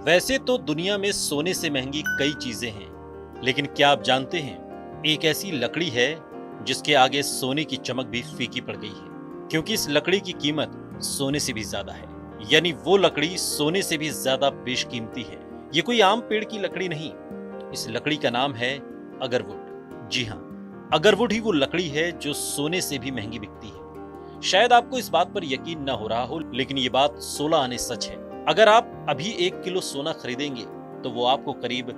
वैसे तो दुनिया में सोने से महंगी कई चीजें हैं, लेकिन क्या आप जानते हैं एक ऐसी लकड़ी है जिसके आगे सोने की चमक भी फीकी पड़ गई है, क्योंकि इस लकड़ी की कीमत सोने से भी ज्यादा है। यानी वो लकड़ी सोने से भी ज्यादा बेशकीमती है। ये कोई आम पेड़ की लकड़ी नहीं, इस लकड़ी का नाम है अगरवुड। जी हाँ, अगरवुड ही वो लकड़ी है जो सोने से भी महंगी बिकती है। शायद आपको इस बात पर यकीन न हो रहा हो, लेकिन ये बात 16 आने सच है। अगर आप अभी 1 किलो सोना खरीदेंगे तो वो आपको करीब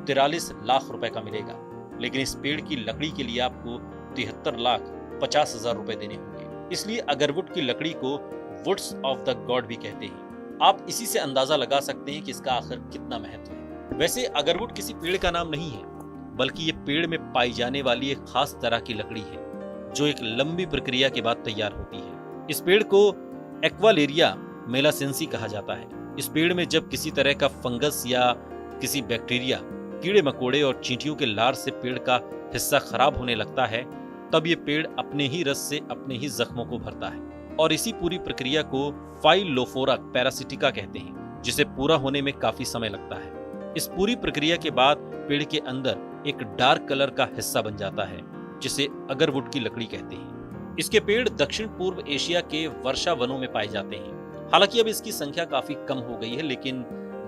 43 लाख रुपए का मिलेगा, लेकिन इस पेड़ की लकड़ी के लिए आपको 73,50,000 रुपए देने होंगे। इसलिए अगरवुड की लकड़ी को वुड्स ऑफ द गॉड भी कहते हैं। आप इसी से अंदाजा लगा सकते हैं कि इसका आखिर कितना महत्व है। वैसे अगरवुड किसी पेड़ का नाम नहीं है, बल्कि ये पेड़ में पाई जाने वाली एक खास तरह की लकड़ी है जो एक लंबी प्रक्रिया के बाद तैयार होती है। इस पेड़ को एक्वालेरिया मेलासेंसी कहा जाता है। इस पेड़ में जब किसी तरह का फंगस या किसी बैक्टीरिया, कीड़े मकोड़े और चींटियों के लार से पेड़ का हिस्सा खराब होने लगता है, तब ये पेड़ अपने ही रस से अपने ही जख्मों को भरता है और इसी पूरी प्रक्रिया को फाइलोफोरा पैरासिटिका कहते हैं, जिसे पूरा होने में काफी समय लगता है। इस पूरी प्रक्रिया के बाद पेड़ के अंदर एक डार्क कलर का हिस्सा बन जाता है जिसे अगरवुड की लकड़ी कहते हैं। इसके पेड़ दक्षिण पूर्व एशिया के वर्षा वनों में पाए जाते हैं। हालांकि अब इसकी संख्या काफी कम हो गई है, लेकिन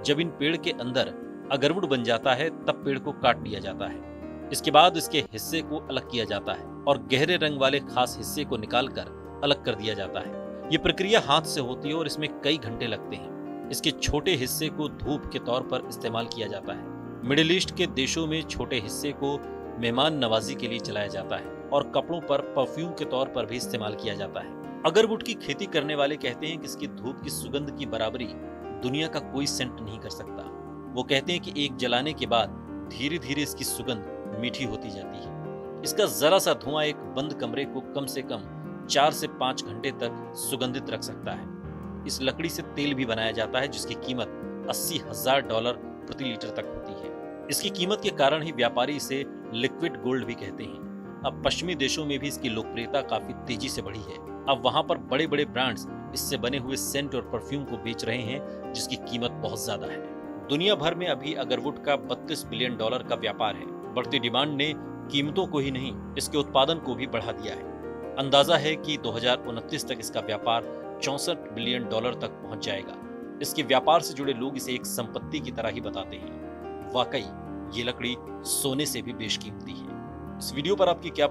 जब इन पेड़ के अंदर अगरवुड बन जाता है तब पेड़ को काट लिया जाता है। इसके बाद इसके हिस्से को अलग किया जाता है और गहरे रंग वाले खास हिस्से को निकालकर अलग कर दिया जाता है। ये प्रक्रिया हाथ से होती है और इसमें कई घंटे लगते हैं। इसके छोटे हिस्से को धूप के तौर पर इस्तेमाल किया जाता है। मिडिल ईस्ट के देशों में छोटे हिस्से को मेहमान नवाजी के लिए जलाया जाता है और कपड़ों पर परफ्यूम के तौर पर भी इस्तेमाल किया जाता है। अगरवुड की खेती करने वाले कहते हैं कि इसकी धूप की सुगंध की बराबरी दुनिया का कोई सेंट नहीं कर सकता। वो कहते हैं कि एक जलाने के बाद धीरे धीरे इसकी सुगंध मीठी होती जाती है। इसका जरा सा धुआं एक बंद कमरे को कम से कम 4 से 5 घंटे तक सुगंधित रख सकता है। इस लकड़ी से तेल भी बनाया जाता है जिसकी कीमत $80,000 प्रति लीटर तक होती है। इसकी कीमत के कारण ही व्यापारी इसे लिक्विड गोल्ड भी कहते हैं। अब पश्चिमी देशों में भी इसकी लोकप्रियता काफी तेजी से बढ़ी है। अब वहां पर बड़े बड़े ब्रांड्स इससे बने हुए सेंट और परफ्यूम को बेच रहे हैं जिसकी कीमत बहुत ज्यादा है। दुनिया भर में अभी अगरवुड का $32 बिलियन का व्यापार है। बढ़ती डिमांड ने कीमतों को ही नहीं, इसके उत्पादन को भी बढ़ा दिया है। अंदाजा है कि 2029 तक इसका व्यापार $64 बिलियन तक पहुंच जाएगा। इसके व्यापार से जुड़े लोग इसे एक संपत्ति की तरह ही बताते हैं। वाकई ये लकड़ी सोने से भी बेशकीमती है। इस वीडियो पर आपकी क्या